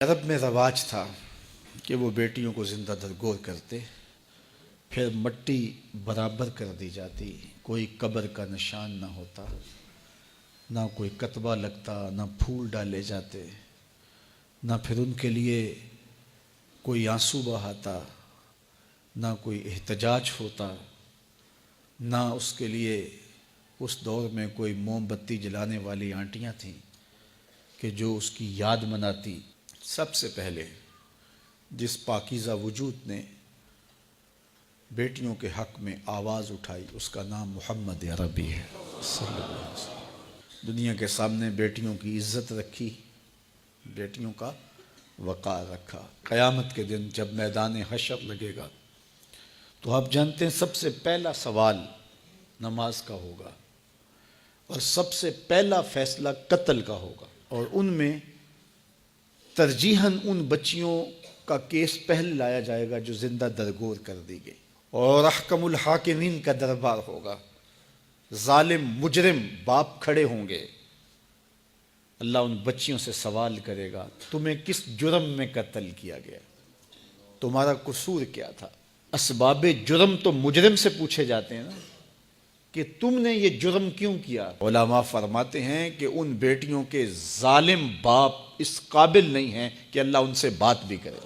عرب میں رواج تھا کہ وہ بیٹیوں کو زندہ درگور کرتے، پھر مٹی برابر کر دی جاتی، کوئی قبر کا نشان نہ ہوتا، نہ کوئی کتبہ لگتا، نہ پھول ڈالے جاتے، نہ پھر ان کے لیے کوئی آنسو بہاتا، نہ کوئی احتجاج ہوتا، نہ اس کے لیے اس دور میں کوئی موم بتی جلانے والی آنٹیاں تھیں کہ جو اس کی یاد مناتی۔ سب سے پہلے جس پاکیزہ وجود نے بیٹیوں کے حق میں آواز اٹھائی اس کا نام محمد عربی ہے صلی اللہ علیہ وسلم۔ دنیا کے سامنے بیٹیوں کی عزت رکھی، بیٹیوں کا وقار رکھا۔ قیامت کے دن جب میدان حشر لگے گا تو آپ جانتے ہیں سب سے پہلا سوال نماز کا ہوگا اور سب سے پہلا فیصلہ قتل کا ہوگا، اور ان میں ترجیحاً ان بچیوں کا کیس پہلے لایا جائے گا جو زندہ درگور کر دی گئی، اور احکم الحاکمین کا دربار ہوگا۔ ظالم مجرم باپ کھڑے ہوں گے، اللہ ان بچیوں سے سوال کرے گا تمہیں کس جرم میں قتل کیا گیا، تمہارا قصور کیا تھا۔ اسباب جرم تو مجرم سے پوچھے جاتے ہیں نا کہ تم نے یہ جرم کیوں کیا۔ علماء فرماتے ہیں کہ ان بیٹیوں کے ظالم باپ اس قابل نہیں ہیں کہ اللہ ان سے بات بھی کرے،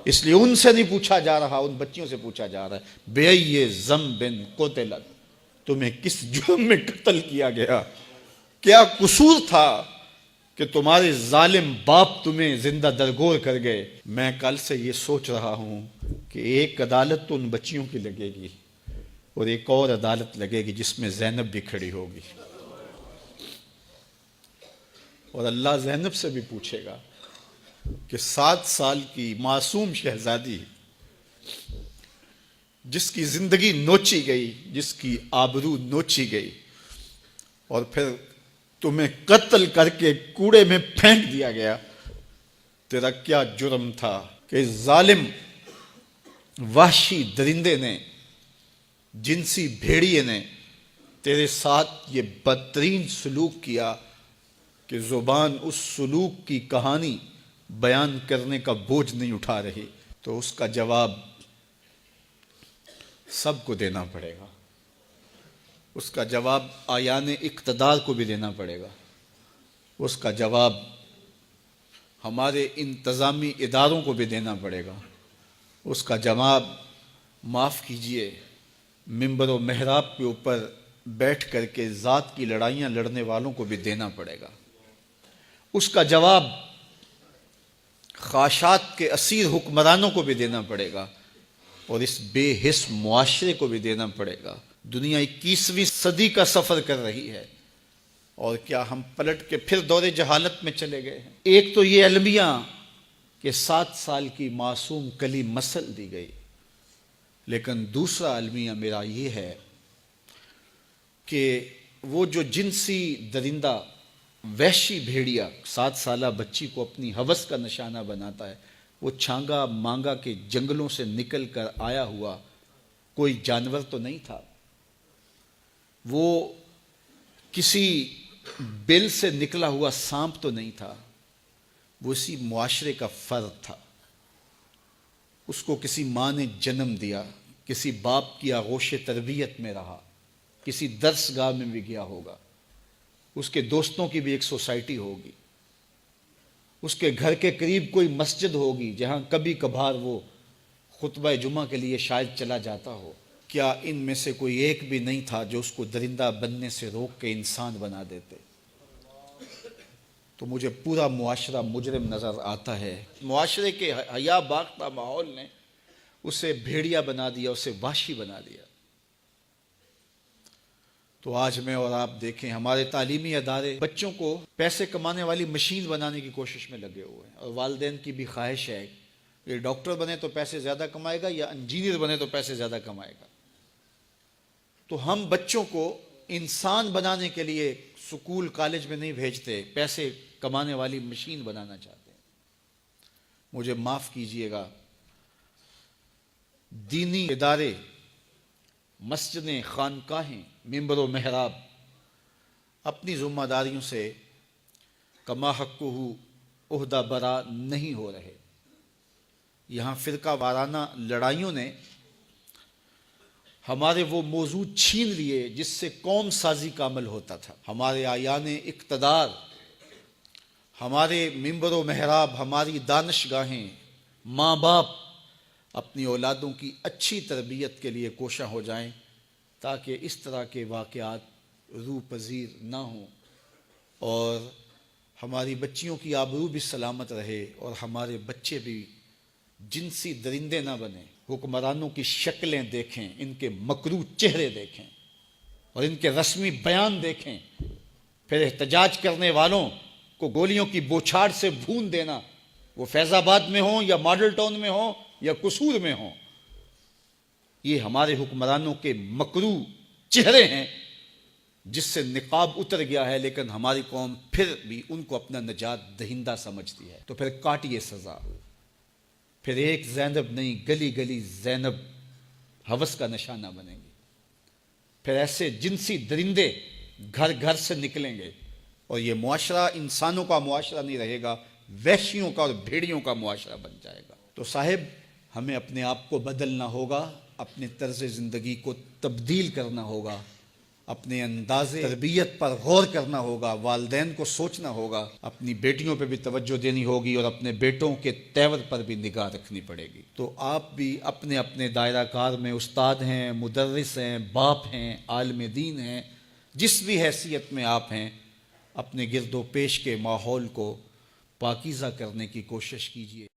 اس لیے ان سے نہیں پوچھا جا رہا، ان بچیوں سے پوچھا جا رہا ہے بِأَيِّ ذَنبٍ قُتِلَتْ، تمہیں کس جرم میں قتل کیا گیا، کیا قصور تھا کہ تمہارے ظالم باپ تمہیں زندہ درگور کر گئے۔ میں کل سے یہ سوچ رہا ہوں کہ ایک عدالت تو ان بچیوں کی لگے گی اور ایک اور عدالت لگے گی جس میں زینب بھی کھڑی ہوگی، اور اللہ زینب سے بھی پوچھے گا کہ 7 سال کی معصوم شہزادی جس کی زندگی نوچی گئی، جس کی آبرو نوچی گئی، اور پھر تمہیں قتل کر کے کوڑے میں پھینک دیا گیا، تیرا کیا جرم تھا کہ ظالم وحشی درندے نے، جنسی بھیڑیے نے تیرے ساتھ یہ بدترین سلوک کیا کہ زبان اس سلوک کی کہانی بیان کرنے کا بوجھ نہیں اٹھا رہی۔ تو اس کا جواب سب کو دینا پڑے گا، اس کا جواب آیان اقتدار کو بھی دینا پڑے گا، اس کا جواب ہمارے انتظامی اداروں کو بھی دینا پڑے گا، اس کا جواب معاف کیجئے منبر و محراب کے اوپر بیٹھ کر کے ذات کی لڑائیاں لڑنے والوں کو بھی دینا پڑے گا، اس کا جواب خواہشات کے اسیر حکمرانوں کو بھی دینا پڑے گا، اور اس بے حس معاشرے کو بھی دینا پڑے گا۔ دنیا 21ویں صدی کا سفر کر رہی ہے، اور کیا ہم پلٹ کے پھر دور جہالت میں چلے گئے ہیں؟ ایک تو یہ المیہ کہ 7 سال کی معصوم کلی مسل دی گئی، لیکن دوسرا المیہ میرا یہ ہے کہ وہ جو جنسی درندہ وحشی بھیڑیا 7 سالہ بچی کو اپنی ہوس کا نشانہ بناتا ہے، وہ چھانگا مانگا کے جنگلوں سے نکل کر آیا ہوا کوئی جانور تو نہیں تھا، وہ کسی بل سے نکلا ہوا سانپ تو نہیں تھا، وہ اسی معاشرے کا فرد تھا۔ اس کو کسی ماں نے جنم دیا، کسی باپ کی آغوش تربیت میں رہا، کسی درس گاہ میں بھی گیا ہوگا، اس کے دوستوں کی بھی ایک سوسائٹی ہوگی، اس کے گھر کے قریب کوئی مسجد ہوگی جہاں کبھی کبھار وہ خطبہ جمعہ کے لیے شاید چلا جاتا ہو۔ کیا ان میں سے کوئی ایک بھی نہیں تھا جو اس کو درندہ بننے سے روک کے انسان بنا دیتے؟ تو مجھے پورا معاشرہ مجرم نظر آتا ہے۔ معاشرے کے حیا باختہ ماحول نے اسے بھیڑیا بنا دیا، اسے وحشی بنا دیا۔ تو آج میں اور آپ دیکھیں ہمارے تعلیمی ادارے بچوں کو پیسے کمانے والی مشین بنانے کی کوشش میں لگے ہوئے ہیں، اور والدین کی بھی خواہش ہے کہ ڈاکٹر بنے تو پیسے زیادہ کمائے گا یا انجینئر بنے تو پیسے زیادہ کمائے گا۔ تو ہم بچوں کو انسان بنانے کے لیے سکول کالج میں نہیں بھیجتے، پیسے کمانے والی مشین بنانا چاہتے ہیں۔ مجھے معاف کیجئے گا، دینی ادارے، مسجدیں، خانقاہیں، منبر و محراب اپنی ذمہ داریوں سے کما حقہ عہدہ برا نہیں ہو رہے۔ یہاں فرقہ وارانہ لڑائیوں نے ہمارے وہ موضوع چھین لیے جس سے قوم سازی کا عمل ہوتا تھا۔ ہمارے آیان اقتدار، ہمارے منبر و محراب، ہماری دانشگاہیں، ماں باپ اپنی اولادوں کی اچھی تربیت کے لیے کوشاں ہو جائیں تاکہ اس طرح کے واقعات روح پذیر نہ ہوں اور ہماری بچیوں کی آبرو بھی سلامت رہے اور ہمارے بچے بھی جنسی درندے نہ بنیں۔ حکمرانوں کی شکلیں دیکھیں، ان کے مکروہ چہرے دیکھیں اور ان کے رسمی بیان دیکھیں، پھر احتجاج کرنے والوں کو گولیوں کی بوچھاڑ سے بھون دینا، وہ فیض آباد میں ہوں یا ماڈل ٹاؤن میں ہوں یا قصور میں ہوں۔ یہ ہمارے حکمرانوں کے مکروہ چہرے ہیں جس سے نقاب اتر گیا ہے، لیکن ہماری قوم پھر بھی ان کو اپنا نجات دہندہ سمجھتی ہے۔ تو پھر کاٹیے سزا، پھر ایک زینب نہیں گلی گلی زینب ہوس کا نشانہ بنیں گے، پھر ایسے جنسی درندے گھر گھر سے نکلیں گے اور یہ معاشرہ انسانوں کا معاشرہ نہیں رہے گا، وحشیوں کا اور بھیڑیوں کا معاشرہ بن جائے گا۔ تو صاحب، ہمیں اپنے آپ کو بدلنا ہوگا، اپنے طرز زندگی کو تبدیل کرنا ہوگا، اپنے انداز تربیت پر غور کرنا ہوگا، والدین کو سوچنا ہوگا، اپنی بیٹیوں پہ بھی توجہ دینی ہوگی اور اپنے بیٹوں کے تیور پر بھی نگاہ رکھنی پڑے گی۔ تو آپ بھی اپنے اپنے دائرہ کار میں استاد ہیں، مدرس ہیں، باپ ہیں، عالم دین ہیں، جس بھی حیثیت میں آپ ہیں، اپنے گرد و پیش کے ماحول کو پاکیزہ کرنے کی کوشش کیجیے۔